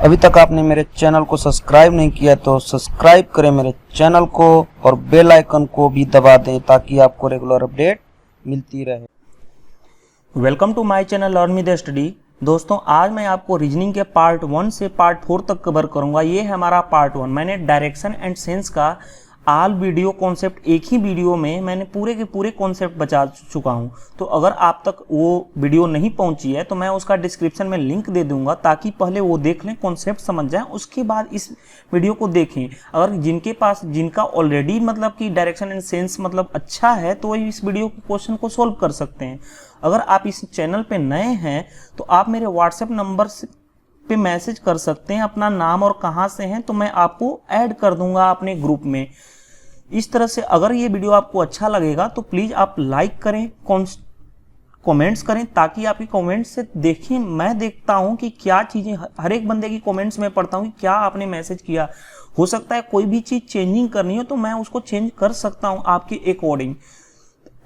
अभी तक आपने मेरे चैनल को सब्सक्राइब नहीं किया तो सब्सक्राइब करें मेरे चैनल को और बेल आइकन को भी दबा दें ताकि आपको रेगुलर अपडेट मिलती रहे। Welcome to my channel learn with study. दोस्तों, आज मैं आपको रीजनिंग के पार्ट 1 से पार्ट 4 तक कवर करूंगा। ये है हमारा पार्ट 1। मैंने डायरेक्शन एंड सेंस का ऑल वीडियो कॉन्सेप्ट एक ही वीडियो में मैंने पूरे के पूरे कॉन्सेप्ट बता चुका हूं। तो अगर आप तक वो वीडियो नहीं पहुंची है तो मैं उसका डिस्क्रिप्शन में लिंक दे दूंगा ताकि पहले वो देख लें, कॉन्सेप्ट समझ जाएं, उसके बाद इस वीडियो को देखें। अगर जिनका ऑलरेडी मतलब कि डायरेक्शन एंड सेंस मतलब अच्छा है तो वही इस वीडियो के क्वेश्चन को सोल्व कर सकते हैं। अगर आप इस चैनल पे नए हैं तो आप मेरे व्हाट्सएप नंबर पे मैसेज कर सकते हैं, अपना नाम और कहाँ से हैं, तो मैं आपको ऐड कर दूंगा अपने ग्रुप में। इस तरह से अगर ये वीडियो आपको अच्छा लगेगा तो प्लीज़ आप लाइक करें, कमेंट्स करें, ताकि आपकी कमेंट्स से देखें, मैं देखता हूं कि क्या चीज़ें, हर एक बंदे की कमेंट्स में पढ़ता हूं कि क्या आपने मैसेज किया। हो सकता है कोई भी चीज़ चेंजिंग करनी हो तो मैं उसको चेंज कर सकता हूं आपके अकॉर्डिंग।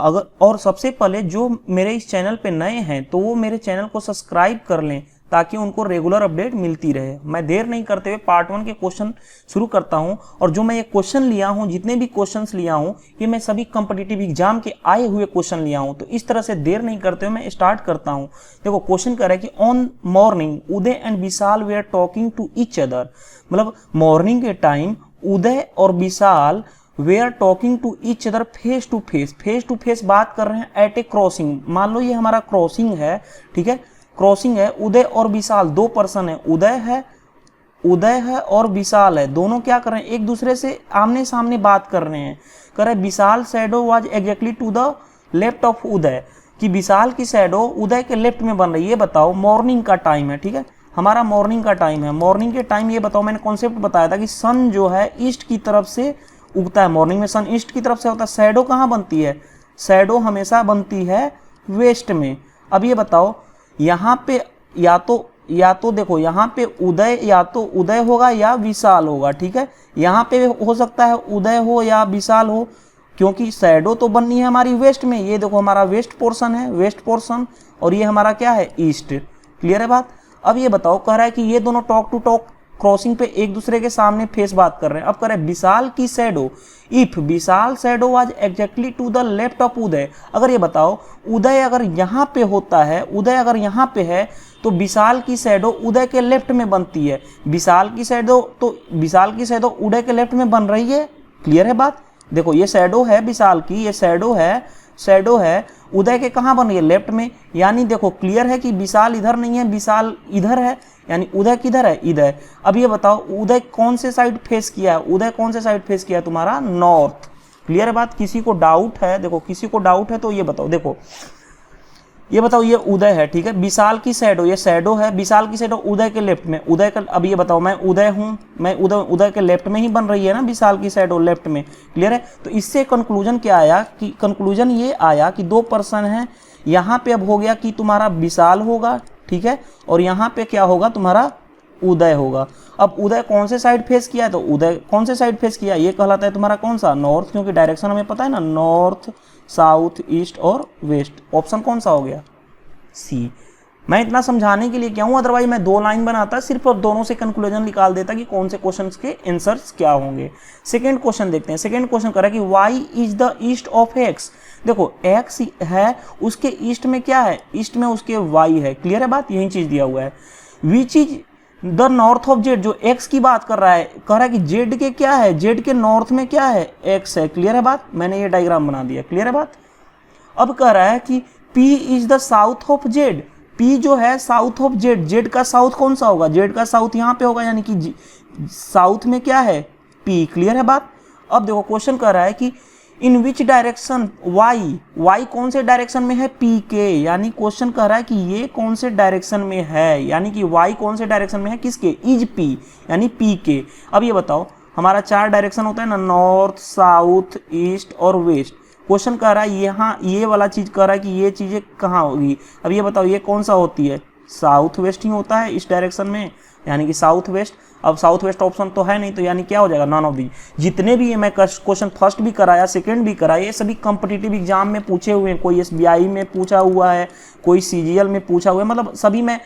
अगर और सबसे पहले जो मेरे इस चैनल पे नए हैं तो वो मेरे चैनल को सब्सक्राइब कर लें ताकि उनको रेगुलर अपडेट मिलती रहे। मैं देर नहीं करते हुए पार्ट 1 के क्वेश्चन शुरू करता हूं। और जो मैं ये क्वेश्चन लिया हूं, जितने भी क्वेश्चंस लिया हूं, ये मैं सभी कॉम्पिटिटिव एग्जाम के आए हुए क्वेश्चन लिया हूं। तो इस तरह से देर नहीं करते हुए मैं स्टार्ट करता हूं। देखो, क्वेश्चन कह रहा है कि on morning Uday and Vishal they are talking to each other. मतलब मॉर्निंग के टाइम उदय और Vishal they are talking to each other face to face बात कर रहे हैं एट ए क्रॉसिंग। मान लो ये हमारा क्रॉसिंग है, ठीक है, क्रॉसिंग है। उदय और विशाल दो पर्सन है, उदय है और विशाल है। दोनों क्या कर रहे हैं, एक दूसरे से आमने सामने बात कर रहे हैं। कह रहे Vishal shadow was exactly to the left of Uday, कि विशाल की शैडो उदय के लेफ्ट में बन रही है। ये बताओ, मॉर्निंग का टाइम है, ठीक है, हमारा मॉर्निंग का टाइम है। मॉर्निंग के टाइम ये बताओ, मैंने कॉन्सेप्ट बताया था कि सन जो है ईस्ट की तरफ से उगता है। मॉर्निंग में सन ईस्ट की तरफ से होता है। शैडो कहाँ बनती है, शैडो हमेशा बनती है वेस्ट में। अब ये बताओ, यहाँ पे या तो देखो, यहाँ पे उदय या तो उदय होगा या विशाल होगा, ठीक है। यहाँ पे हो सकता है उदय हो या विशाल हो, क्योंकि शैडो तो बननी है हमारी वेस्ट में। ये देखो हमारा वेस्ट पोर्शन है, वेस्ट पोर्शन, और ये हमारा क्या है, ईस्ट। क्लियर है बात। अब ये बताओ, कह रहा है कि ये दोनों टॉक टू टॉक क्रॉसिंग पे एक दूसरे के सामने फेस बात कर रहे हैं। अब कह रहे हैं विशाल की shadow, if Vishal shadow was exactly to the left of Uday. अगर ये बताओ, उदय अगर यहाँ पे होता है, उदय अगर यहाँ पे है तो विशाल की शैडो उदय के लेफ्ट में बनती है। विशाल की शैडो उदय के लेफ्ट में बन रही है। क्लियर है बात। देखो, ये शैडो है विशाल की, ये शैडो है उदय के कहाँ बन रही है, लेफ्ट में। यानी देखो क्लियर है कि विशाल इधर नहीं है, विशाल इधर है, यानी उदय किधर है, इधर। अब ये बताओ, उदय कौन से साइड फेस किया है, उदय कौन से साइड फेस किया है, तुम्हारा नॉर्थ। क्लियर है बात। किसी को डाउट है, देखो किसी को डाउट है तो ये बताओ। देखो ये बताओ, ये उदय है, ठीक है, विशाल की शैडो, ये शैडो है, विशाल की शैडो उदय के लेफ्ट में, उदय का। अब ये बताओ, मैं उदय हूं, मैं उदय के लेफ्ट में ही बन रही है ना विशाल की शैडो, लेफ्ट में। क्लियर है। तो इससे कंक्लूजन क्या आया, कि कंक्लूजन ये आया कि दो पर्सन हैं। यहाँ पे अब हो गया कि तुम्हारा विशाल होगा, ठीक है, और यहाँ पे क्या होगा, तुम्हारा उदय होगा। अब उदय कौन से साइड फेस किया है, तो उदय कौन से साइड फेस किया, ये कहलाता है तुम्हारा कौन सा, नॉर्थ, क्योंकि डायरेक्शन हमें पता है ना, नॉर्थ, साउथ, ईस्ट और वेस्ट। ऑप्शन कौन सा हो गया, सी। मैं इतना समझाने के लिए क्या हूं, अदरवाइज मैं 2 लाइन बनाता सिर्फ और दोनों से कंक्लूजन निकाल देता कि कौन से क्वेश्चंस के आंसर्स क्या होंगे। सेकंड क्वेश्चन देखते हैं। सेकंड क्वेश्चन कर रहा है कि why is the east of X. देखो एक्स है, उसके ईस्ट में क्या है, ईस्ट में उसके वाई है। क्लियर है बात, यही चीज दिया हुआ है। Which is the north of Z, जो एक्स की बात कर रहा है, कह रहा है कि जेड के क्या है, जेड के नॉर्थ में क्या है, एक्स है। क्लियर है बात, मैंने ये डायग्राम बना दिया। क्लियर है बात। अब कह रहा है कि P is the south of Z. P जो है साउथ ऑफ जेड, जेड का साउथ कौन सा होगा, जेड का साउथ यहाँ पे होगा, यानी कि साउथ में क्या है, P। क्लियर है बात। अब देखो क्वेश्चन कह रहा है कि इन विच डायरेक्शन वाई कौन से डायरेक्शन में है, P के। यानी क्वेश्चन कह रहा है कि ये कौन से डायरेक्शन में है, यानी कि वाई कौन से डायरेक्शन में है, किसके, इज P, यानी P के। अब ये बताओ, हमारा 4 डायरेक्शन होता है ना, नॉर्थ, साउथ, ईस्ट और वेस्ट। क्वेश्चन कह रहा है यहाँ ये वाला चीज कह रहा है कि ये चीजें कहाँ होगी। अब ये बताओ, ये कौन सा होती है, साउथ वेस्ट ही होता है इस डायरेक्शन में, यानी कि साउथ वेस्ट। अब साउथ वेस्ट ऑप्शन तो है नहीं, तो यानी क्या हो जाएगा, नॉन ऑफ दी। जितने भी ये मैं क्वेश्चन फर्स्ट भी कराया, सेकंड भी कराया, ये सभी कॉम्पिटिटिव एग्जाम में पूछे हुए हैं। कोई SBI में पूछा हुआ है, कोई CGL में पूछा हुआ है, मतलब सभी में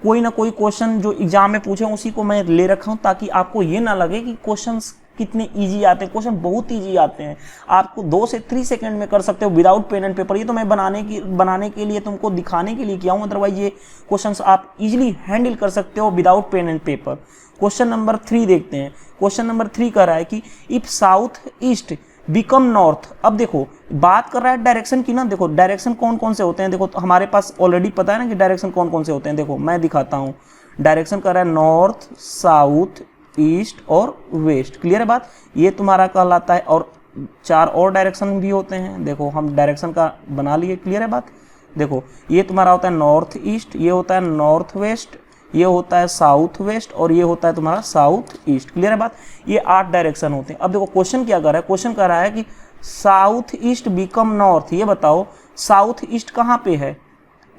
कोई ना कोई क्वेश्चन जो एग्जाम में पूछे उसी को मैं ले रखा हूँ, ताकि आपको ये ना लगे कि क्वेश्चंस कितने इजी आते हैं। क्वेश्चन बहुत इजी आते हैं, आपको 2 से 3 सेकंड में कर सकते हो विदाउट पेन एंड पेपर। ये तो मैं बनाने के लिए तुमको दिखाने के लिए किया हूँ, अदरवाइज ये क्वेश्चंस आप इजीली हैंडल कर सकते हो without pen and paper. Question number 3 देखते हैं। क्वेश्चन नंबर 3 कह रहा है कि if south east become north. अब देखो बात कर रहा है डायरेक्शन की ना, देखो डायरेक्शन कौन कौन से होते हैं, देखो तो हमारे पास ऑलरेडी पता है ना कि डायरेक्शन कौन कौन से होते हैं। देखो मैं दिखाता हूँ, डायरेक्शन कर रहा है नॉर्थ, साउथ, ईस्ट और वेस्ट। क्लियर है बात, ये तुम्हारा कहलाता है। और 4 और डायरेक्शन भी होते हैं, देखो हम डायरेक्शन का बना लिए। क्लियर है बात, देखो ये तुम्हारा होता है नॉर्थ ईस्ट, ये होता है नॉर्थ वेस्ट, ये होता है साउथ वेस्ट और ये होता है तुम्हारा साउथ ईस्ट। क्लियर है बात, ये 8 डायरेक्शन होते हैं। अब देखो क्वेश्चन क्या कर रहा है, क्वेश्चन कर रहा है कि साउथ ईस्ट बिकम नॉर्थ। ये बताओ साउथ ईस्ट कहाँ पे है,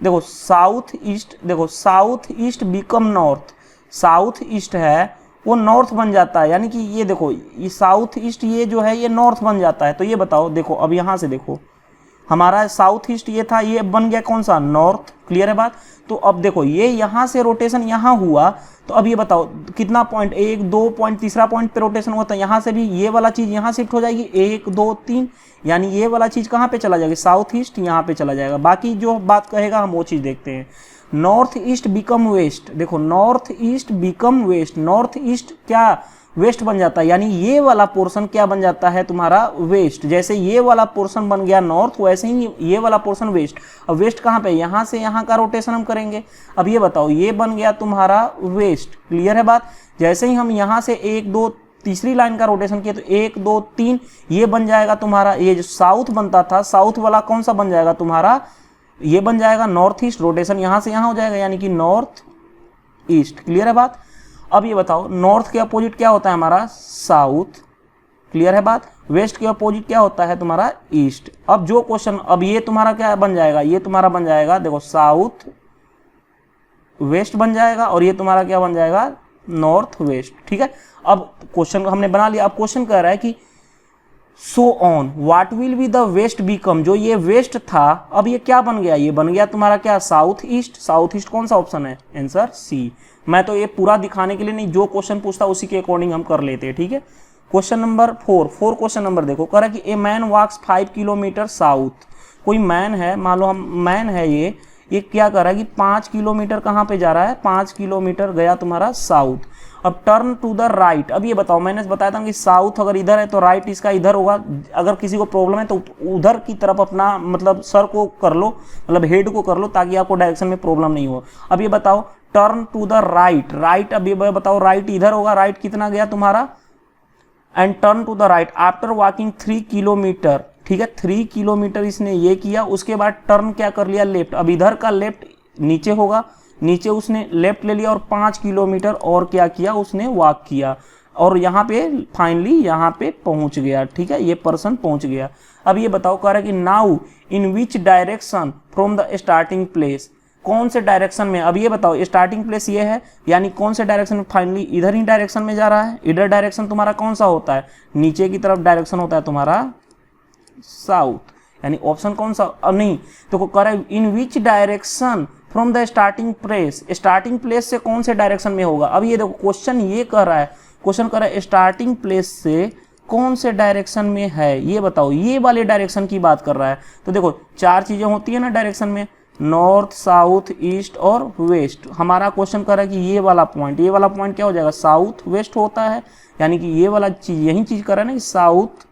देखो south east become north, south east है वो नॉर्थ बन जाता है, यानी कि ये देखो ये साउथ ईस्ट ये जो है ये नॉर्थ बन जाता है। तो ये बताओ, देखो अब यहाँ से देखो हमारा साउथ ईस्ट ये था, ये बन गया कौन सा, नॉर्थ। क्लियर है बात, तो अब देखो ये यहाँ से रोटेशन यहाँ हुआ, तो अब ये बताओ कितना पॉइंट, 1 2 पॉइंट, तीसरा पॉइंट पे रोटेशन हुआ, तो यहाँ से भी ये वाला चीज यहाँ शिफ्ट हो जाएगी, 1 2 3, यानी ये वाला चीज कहाँ पे चला जाएगा, साउथ ईस्ट यहाँ पे चला जाएगा। बाकी जो बात कहेगा हम वो चीज देखते हैं। नॉर्थ ईस्ट बिकम वेस्ट, देखो north east become west, north east क्या वेस्ट बन जाता है, यानी ये वाला पोर्शन क्या बन जाता है तुम्हारा वेस्ट। जैसे ये वाला पोर्शन बन गया नॉर्थ, वैसे ही ये वाला पोर्शन वेस्ट। अब वेस्ट कहाँ पे, यहाँ से यहाँ का रोटेशन हम करेंगे। अब ये बताओ ये बन गया तुम्हारा वेस्ट। क्लियर है बात, जैसे ही हम यहाँ से 1 2 तीसरी लाइन का रोटेशन किया तो 1 2 3 ये बन जाएगा तुम्हारा, ये जो साउथ बनता था साउथ वाला कौन सा बन जाएगा तुम्हारा, ये बन जाएगा नॉर्थ ईस्ट। रोटेशन यहाँ से यहाँ हो जाएगा, यानी कि नॉर्थ ईस्ट। क्लियर है बात, अब ये बताओ नॉर्थ के अपोजिट क्या होता है हमारा, साउथ। क्लियर है बात, वेस्ट के अपोजिट क्या होता है तुम्हारा, ईस्ट। अब जो क्वेश्चन, अब ये तुम्हारा क्या बन जाएगा, ये तुम्हारा बन जाएगा देखो साउथ वेस्ट बन जाएगा, और ये तुम्हारा क्या बन जाएगा, नॉर्थ वेस्ट। ठीक है, अब क्वेश्चन हमने बना लिया। अब क्वेश्चन कह रहा है कि so on what will be the west become, जो ये वेस्ट था अब ये क्या बन गया, ये बन गया तुम्हारा क्या, साउथ ईस्ट। साउथ ईस्ट कौन सा ऑप्शन है, आंसर सी। मैं तो ये पूरा दिखाने के लिए नहीं, जो क्वेश्चन पूछता उसी के अकॉर्डिंग हम कर लेते हैं। ठीक है, क्वेश्चन नंबर 4 क्वेश्चन नंबर देखो, कह रहा है कि a man walks 5 kilometre south. कोई मैन है, मान लो हम मैन है, ये क्या कर रहा है कि 5 किलोमीटर कहाँ पे जा रहा है, 5 किलोमीटर गया तुम्हारा साउथ। अब टर्न टू द राइट, अब ये बताओ मैंने बताया था कि साउथ अगर इधर है तो राइट इसका इधर होगा। अगर किसी को प्रॉब्लम है तो उधर की तरफ अपना मतलब सर को कर लो, मतलब हेड को कर लो, ताकि आपको डायरेक्शन में प्रॉब्लम नहीं हो। अब ये बताओ turn to the right, right अब ये बताओ राइट इधर होगा, राइट कितना गया तुम्हारा, and turn to the right after walking 3 kilometre. ठीक है, 3 किलोमीटर इसने ये किया, उसके बाद टर्न क्या कर लिया, लेफ्ट। अब इधर का लेफ्ट नीचे होगा, नीचे उसने लेफ्ट ले लिया और 5 किलोमीटर और क्या किया, उसने वॉक किया, और यहाँ पे फाइनली यहाँ पे पहुंच गया। ठीक है, ये पर्सन पहुंच गया। अब ये बताओ कह रहा है कि now in which direction from the starting place, कौन से डायरेक्शन में। अब ये बताओ स्टार्टिंग प्लेस ये है, यानी कौन से डायरेक्शन में, फाइनली इधर ही डायरेक्शन में जा रहा है। इधर डायरेक्शन तुम्हारा कौन सा होता है, नीचे की तरफ डायरेक्शन होता है तुम्हारा साउथ, यानी ऑप्शन कौन सा, अब नहीं तो कह रहा है in which direction from the starting place, starting place से कौन से डायरेक्शन में होगा। अब ये देखो क्वेश्चन ये कह रहा है, क्वेश्चन कह रहा है स्टार्टिंग प्लेस से कौन से डायरेक्शन में है, ये बताओ, ये वाले डायरेक्शन की बात कर रहा है। तो देखो 4 चीजें होती है ना डायरेक्शन में, नॉर्थ साउथ ईस्ट और वेस्ट। हमारा क्वेश्चन कर रहा है कि ये वाला पॉइंट, ये वाला पॉइंट क्या हो जाएगा, साउथ वेस्ट होता है, यानी कि ये वाला चीज, यही चीज कर रहा है ना कि साउथ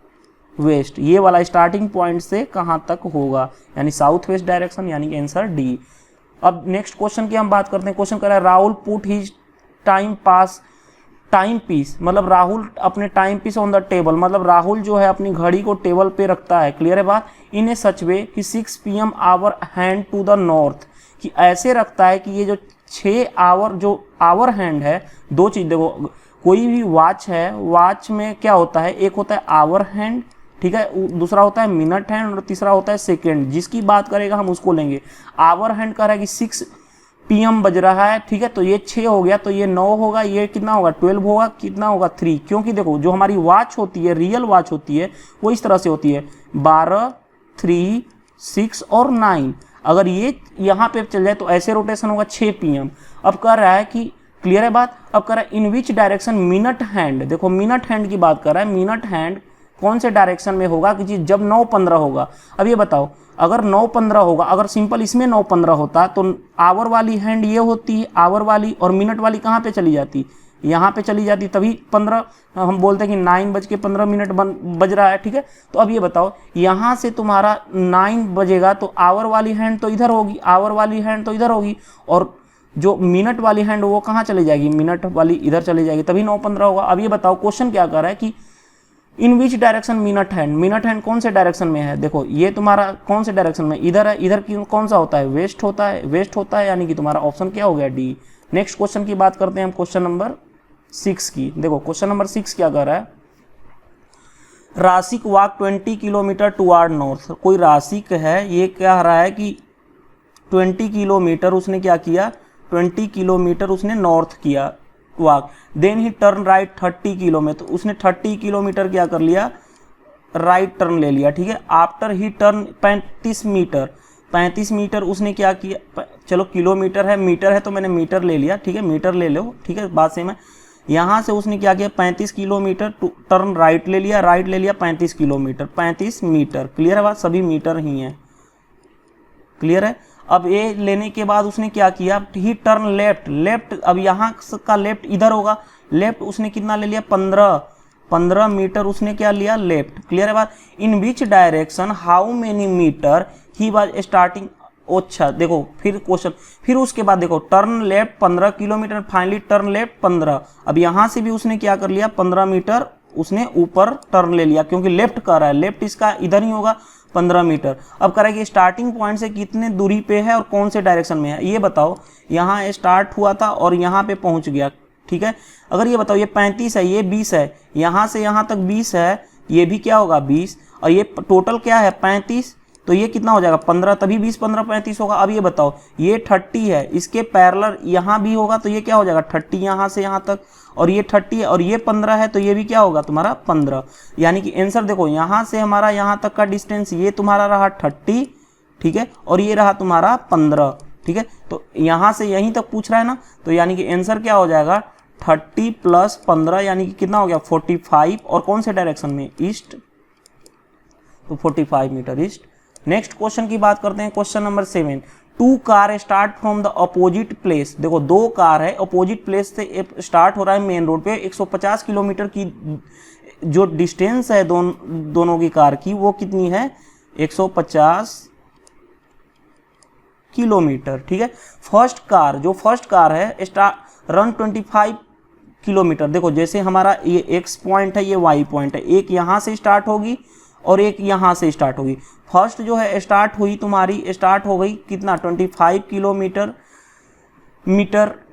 वेस्ट, ये वाला स्टार्टिंग पॉइंट से कहाँ तक होगा, यानी साउथ वेस्ट डायरेक्शन, यानी कि आंसर डी। अब नेक्स्ट क्वेश्चन की हम बात करते हैं। क्वेश्चन कर रहा है Rahul put his time piece, मतलब राहुल अपने time piece on the table, मतलब राहुल जो है अपनी घड़ी को टेबल पे रखता है। क्लियर है बात, इन ए सच वे कि 6 PM hour hand to the north, कि ऐसे रखता है कि ये जो 6 आवर जो आवर हैंड है, 2 चीज देखो, कोई भी वॉच है, वॉच में क्या होता है, एक होता है आवर हैंड, ठीक है, दूसरा होता है मिनट हैंड और तीसरा होता है सेकेंड। जिसकी बात करेगा हम उसको लेंगे। आवर हैंड कह रहा है कि 6 PM बज रहा है, ठीक है, तो ये 6 हो गया, तो ये 9 होगा, ये कितना होगा 12 होगा, कितना होगा 3, क्योंकि देखो जो हमारी वॉच होती है, रियल वॉच होती है, वो इस तरह से होती है 12 3 6 और 9। अगर ये यहाँ पे चल जाए तो ऐसे रोटेशन होगा 6 PM। अब कह रहा है कि क्लियर है बात। अब कह रहा है in which direction minute hand, देखो मिनट हैंड की बात कर रहा है, मिनट हैंड कौन से डायरेक्शन में होगा कि जब 9:15 होगा। अब ये बताओ अगर 9:15 होगा, अगर सिंपल इसमें 9:15 होता तो आवर वाली हैंड ये होती है आवर वाली, और मिनट वाली कहाँ पे चली जाती, यहाँ पे चली जाती, तभी 15 हम बोलते हैं कि 9:15 बज रहा है, ठीक है। तो अब ये बताओ यहाँ से तुम्हारा 9 बजेगा तो आवर वाली हैंड तो इधर होगी, आवर वाली हैंड तो इधर होगी, और जो मिनट वाली हैंड वो कहाँ चली जाएगी, मिनट वाली इधर चली जाएगी, तभी 9:15 होगा। अब ये बताओ क्वेश्चन क्या कर रहा है कि इन विच डायरेक्शन मिनट हैंड कौन से डायरेक्शन में है। देखो ये तुम्हारा कौन से डायरेक्शन में, इधर है, इधर की कौन सा होता है, वेस्ट होता है, यानी कि तुम्हारा ऑप्शन क्या हो गया, डी। नेक्स्ट क्वेश्चन की बात करते हैं हम, क्वेश्चन नंबर 6 की। देखो क्वेश्चन नंबर 6 क्या कर रहा है, राशिक वॉक 20 किलोमीटर टुवार्ड नॉर्थ। कोई राशिक है, ये कह रहा है कि 20 किलोमीटर उसने क्या किया, 20 किलोमीटर उसने नॉर्थ किया walk, then he turn right 30 kilometre, तो उसने 30 किलोमीटर क्या कर लिया, राइट टर्न ले लिया, ठीक है। आफ्टर ही टर्न 35 मीटर उसने क्या किया, चलो किलोमीटर है, मीटर है तो मैंने मीटर ले लिया, ठीक है, मीटर ले लो, ठीक है, बात सेम है। यहाँ से उसने क्या किया, 35 किलोमीटर टर्न राइट ले लिया, 35 किलोमीटर, 35 मीटर, क्लियर है बात, सभी मीटर ही हैं, क्लियर है। अब ये लेने के बाद उसने क्या किया, ही टर्न लेफ्ट, अब यहाँ का लेफ्ट इधर होगा, लेफ्ट उसने कितना ले लिया, 15 मीटर उसने क्या लिया, लेफ्ट, क्लियर है बात। In which direction how many meter he was starting. अच्छा देखो फिर क्वेश्चन, फिर उसके बाद देखो turn left 15 kilometer, finally turn left 15। अब यहाँ से भी उसने क्या कर लिया, 15 मीटर उसने ऊपर टर्न ले लिया, क्योंकि लेफ्ट कर रहा है, लेफ्ट इसका इधर ही होगा 15 मीटर। अब कह रहा है कि स्टार्टिंग पॉइंट से कितने दूरी पे है और कौन से डायरेक्शन में है, ये बताओ। यहाँ स्टार्ट हुआ था और यहाँ पे पहुंच गया, ठीक है। अगर ये बताओ ये 35 है, ये 20 है, यहाँ से यहाँ तक 20 है, ये भी क्या होगा 20, और ये टोटल क्या है 35, तो ये कितना हो जाएगा 15, तभी 20 15 35 होगा। अब ये बताओ ये 30 है, इसके पैरेलल यहाँ भी होगा, तो ये क्या हो जाएगा 30 यहाँ से यहाँ तक, और ये 30 है और ये 15 है, तो ये भी क्या होगा तुम्हारा 15। यानी कि आंसर देखो यहाँ से हमारा यहाँ तक का डिस्टेंस ये तुम्हारा रहा 30, ठीक है, और ये रहा तुम्हारा 15, ठीक है। तो यहाँ से यहीं तक पूछ रहा है ना, तो यानी कि आंसर क्या हो जाएगा 30 + 15, यानी कि कितना हो गया 45, और कौन से डायरेक्शन में, ईस्ट, तो 45 मीटर ईस्ट। नेक्स्ट क्वेश्चन की बात करते हैं, question number 7। 2 car start from the opposite place. देखो 2 कार है, अपोजिट प्लेस से स्टार्ट हो रहा है मेन रोड पे, 150 किलोमीटर की जो डिस्टेंस है दोनों की कार की, वो कितनी है 150 किलोमीटर, ठीक है। फर्स्ट कार है रन 25 किलोमीटर। देखो जैसे हमारा ये एक्स पॉइंट है, ये वाई पॉइंट है, एक यहाँ से स्टार्ट होगी और एक यहाँ से स्टार्ट होगी। फर्स्ट जो है स्टार्ट हो गई कितना 25 किलोमीटर,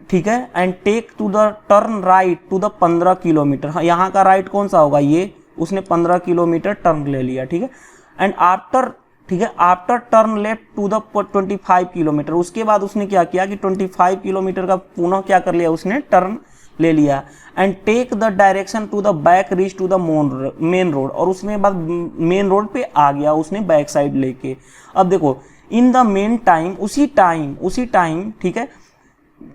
ठीक है, and take to the turn right to the 15 kilometre. यहाँ का राइट कौन सा होगा, ये उसने 15 किलोमीटर टर्न ले लिया, ठीक है। And after turn left to the 25 kilometre. उसके बाद उसने क्या किया कि 25 किलोमीटर का पुनः क्या कर लिया, उसने टर्न ले लिया। And take the direction to the back reach to the main road, और उसने बाद मेन रोड पे आ गया उसने बैक साइड लेके। अब देखो इन द मेन टाइम, उसी टाइम, ठीक है,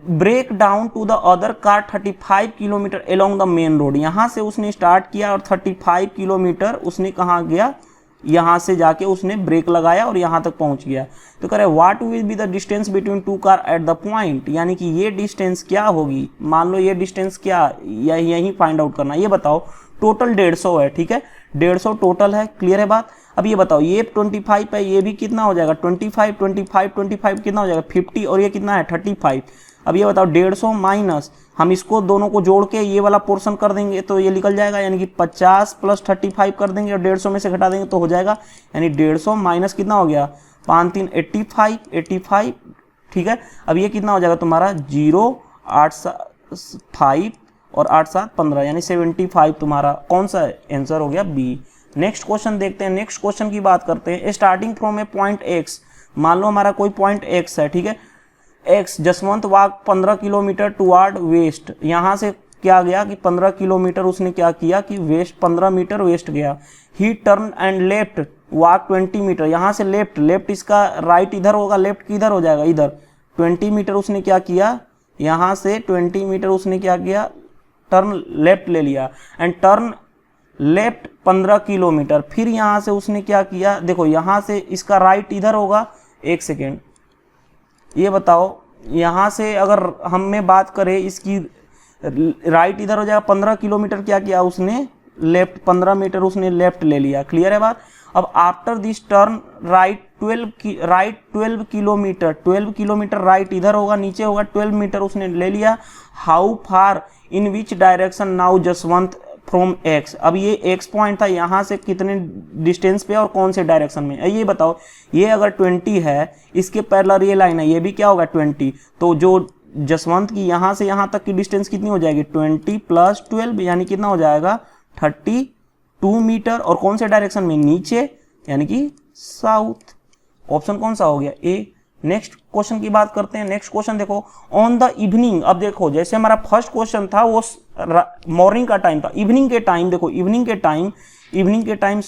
break down to the other car 35 kilometre along the main road. यहाँ से उसने स्टार्ट किया और 35 किलोमीटर उसने कहाँ गया, यहाँ से जाके उसने ब्रेक लगाया और यहाँ तक पहुँच गया। तो कह रहे what will be the distance between 2 car at the point, यानी कि ये डिस्टेंस क्या होगी, मान लो ये डिस्टेंस क्या, यही फाइंड आउट करना। ये बताओ टोटल 150 है, ठीक है, 150 टोटल है, क्लियर है बात। अब ये बताओ ये 25 है, ये भी कितना हो जाएगा 25 कितना हो जाएगा 50, और ये कितना है 35। अब ये बताओ 150 माइनस, हम इसको दोनों को जोड़ के ये वाला पोर्शन कर देंगे तो ये निकल जाएगा, यानी कि 50 + 35 कर देंगे और 150 में से घटा देंगे तो हो जाएगा, यानी 150 माइनस कितना हो गया 5 3 85, ठीक है। अब ये कितना हो जाएगा तुम्हारा 0 8 5 और 8 7 15, यानी 75 तुम्हारा कौन सा आंसर हो गया बी। नेक्स्ट क्वेश्चन देखते हैं। नेक्स्ट क्वेश्चन की बात करते हैं। Starting from A point x, मान लो हमारा कोई पॉइंट एक्स है, ठीक है, एक्स जसवंत वाक 15 किलोमीटर टुवार्ड वेस्ट। यहाँ से क्या गया कि 15 किलोमीटर उसने क्या किया कि वेस्ट 15 मीटर वेस्ट गया। He turn and left walk 20 metre, यहाँ से लेफ्ट इसका राइट इधर होगा, लेफ्ट किधर हो जाएगा इधर, 20 मीटर उसने क्या किया, यहाँ से 20 मीटर उसने क्या किया, टर्न लेफ्ट ले लिया, एंड टर्न लेफ्ट 15 किलोमीटर। फिर यहाँ से उसने क्या किया, देखो यहाँ से इसका राइट इधर होगा, एक सेकेंड ये बताओ, यहाँ से अगर हमें बात करें इसकी राइट इधर हो जाएगा, 15 किलोमीटर क्या किया उसने, लेफ्ट 15 मीटर उसने लेफ्ट ले लिया, क्लियर है बात। अब after this turn right 12 kilometre right इधर होगा, नीचे होगा, 12 मीटर उसने ले लिया। How far in which direction now Jaswant from x, अब ये एक्स पॉइंट था, यहाँ से कितने डिस्टेंस पे और कौन से डायरेक्शन में, ये बताओ। ये अगर 20 है, इसके पैरेलल ये लाइन है, ये भी क्या होगा 20, तो जो जसवंत की यहाँ से यहाँ तक की डिस्टेंस कितनी हो जाएगी, 20 + 12 यानी कितना हो जाएगा 32 मीटर, और कौन से डायरेक्शन में, नीचे यानी कि साउथ। ऑप्शन कौन सा हो गया, ए। नेक्स्ट क्वेश्चन की बात करते हैं। नेक्स्ट क्वेश्चन देखो, ऑन द इवनिंग, अब देखो जैसे हमारा फर्स्ट क्वेश्चन था वो मॉर्निंग का टाइम था, इवनिंग के टाइम देखो, इवनिंग के टाइम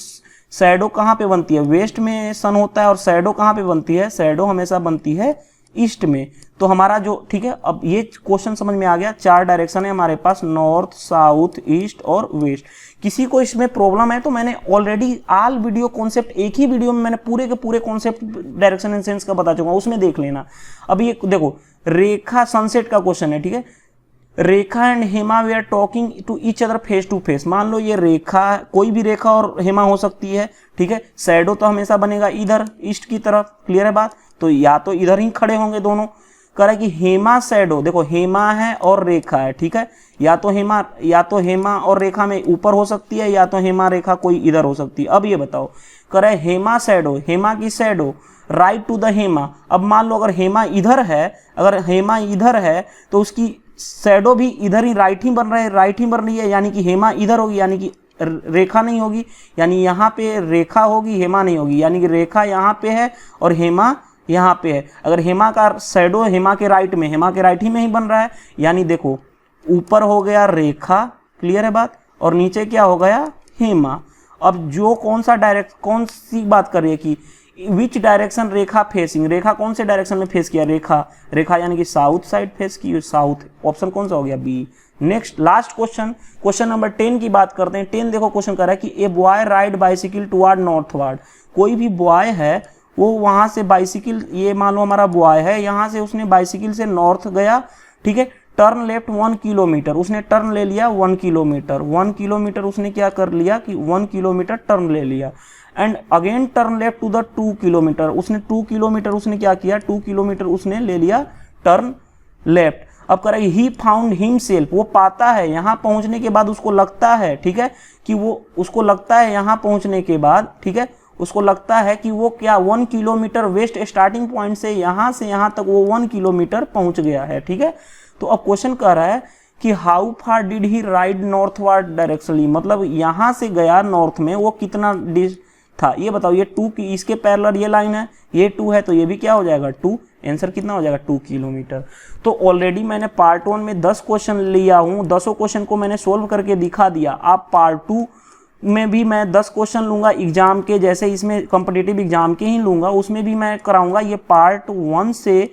शैडो कहाँ पे बनती है, वेस्ट में सन होता है, और शैडो कहाँ पे बनती है, शैडो हमेशा बनती है ईस्ट में। तो हमारा जो, ठीक है, अब ये क्वेश्चन समझ में आ गया, 4 डायरेक्शन है हमारे पास, नॉर्थ, साउथ, ईस्ट और वेस्ट। किसी को इसमें प्रॉब्लम है तो मैंने ऑलरेडी ऑल वीडियो कॉन्सेप्ट, एक ही वीडियो में मैंने पूरे के पूरे कॉन्सेप्ट डायरेक्शन एंड सेंस का बता चुका हूं, उसमें देख लेना। अब ये देखो, रेखा सनसेट का क्वेश्चन है, ठीक है। Rekha and Hema they are talking to each other face to face. मान लो ये रेखा, कोई भी रेखा और हेमा हो सकती है, ठीक है। शैडो तो हमेशा बनेगा इधर ईस्ट की तरफ, क्लियर है बात, तो या तो इधर ही खड़े होंगे दोनों। कह रहा है कि हेमा शैडो, देखो हेमा है और रेखा है, ठीक है, या तो हेमा और रेखा में ऊपर हो सकती है, या तो हेमा रेखा कोई इधर हो सकती है। अब ये बताओ, कह रहा है हेमा शैडो, हेमा की shadow right to the Hema. अब मान लो अगर हेमा इधर है, तो उसकी शैडो भी इधर ही राइट ही बन रही है, यानी कि हेमा इधर होगी, यानी कि रेखा नहीं होगी, यानी यहाँ पे रेखा होगी, हेमा नहीं होगी, यानी कि रेखा यहाँ पे है और हेमा यहाँ पे है। अगर हेमा का शैडो हेमा के राइट ही में ही बन रहा है, यानी देखो ऊपर हो गया रेखा, क्लियर है बात, और नीचे क्या हो गया, हेमा। अब जो कौन सी बात कर रही है कि विच डायरेक्शन रेखा फेसिंग, रेखा कौन से डायरेक्शन में फेस किया, रेखा यानी कि साउथ साइड फेस की, साउथ। ऑप्शन कौन सा हो गया, B. Next last question number 10 की बात करते हैं। 10 देखो, क्वेश्चन कर रहा है कि a boy ride bicycle toward northward. कोई भी बॉय है वो वहां से बाइसिकल, ये मान लो हमारा बॉय है, यहाँ से उसने बाइसिकल से नॉर्थ गया, ठीक है। टर्न लेफ्ट 1 किलोमीटर, उसने टर्न ले लिया 1 किलोमीटर उसने क्या कर लिया कि 1 किलोमीटर टर्न ले लिया, and again turn left to the 2 kilometre, उसने 2 किलोमीटर उसने क्या किया, 2 किलोमीटर उसने ले लिया टर्न लेफ्ट। अब कह रहा है ही फाउंड हिमसेल्फ, वो पाता है यहाँ पहुंचने के बाद उसको लगता है, ठीक है, कि वो उसको लगता है यहाँ पहुंचने के बाद, ठीक है, उसको लगता है कि वो क्या 1 किलोमीटर वेस्ट स्टार्टिंग पॉइंट से यहाँ तक वो 1 किलोमीटर पहुंच गया है, ठीक है। तो अब क्वेश्चन कह रहा है कि how far did he ride northward directionally, मतलब यहाँ से गया नॉर्थ में, वो कितना था ये बताओ। ये 2 की इसके पैरेलल ये लाइन है, ये 2 है, तो ये भी क्या हो जाएगा 2, आंसर कितना हो जाएगा 2 किलोमीटर। तो ऑलरेडी मैंने पार्ट 1 में 10 क्वेश्चन लिया हूँ, 10 क्वेश्चन को मैंने सोल्व करके दिखा दिया। आप पार्ट 2 में भी मैं 10 क्वेश्चन लूंगा एग्जाम के, जैसे इसमें कॉम्पिटिटिव एग्जाम के ही लूंगा, उसमें भी मैं कराऊंगा। ये पार्ट 1 से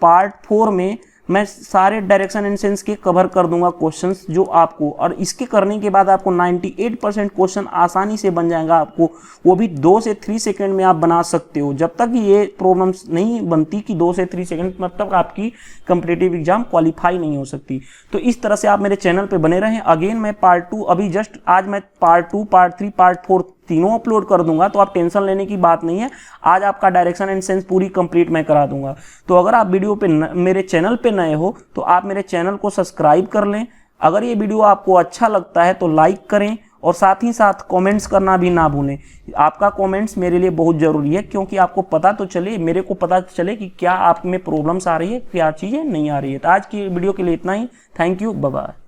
पार्ट 4 में मैं सारे डायरेक्शन एंड सेंस के कवर कर दूंगा क्वेश्चंस जो आपको, और इसके करने के बाद आपको 98% क्वेश्चन आसानी से बन जाएगा आपको, वो भी 2 से 3 सेकंड में आप बना सकते हो। जब तक ये प्रॉब्लम्स नहीं बनती कि 2 से 3 सेकंड, तब तक आपकी कॉम्पिटिटिव एग्जाम क्वालिफाई नहीं हो सकती। तो इस तरह से आप मेरे चैनल पे बने रहें। अगेन मैं पार्ट 2 अभी जस्ट आज मैं पार्ट 2, पार्ट 3, पार्ट 4 तीनों अपलोड कर दूंगा, तो आप टेंशन लेने की बात नहीं है। आज आपका डायरेक्शन एंड सेंस पूरी कंप्लीट मैं करा दूंगा। तो अगर आप वीडियो पे मेरे चैनल पे नए हो तो आप मेरे चैनल को सब्सक्राइब कर लें। अगर ये वीडियो आपको अच्छा लगता है तो लाइक करें, और साथ ही साथ कमेंट्स करना भी ना भूलें। आपका कमेंट्स मेरे लिए बहुत ज़रूरी है, क्योंकि आपको पता तो चले, मेरे को पता चले कि क्या आप में प्रॉब्लम्स आ रही है, क्या चीज़ें नहीं आ रही है। तो आज की वीडियो के लिए इतना ही। Thank you, bye bye.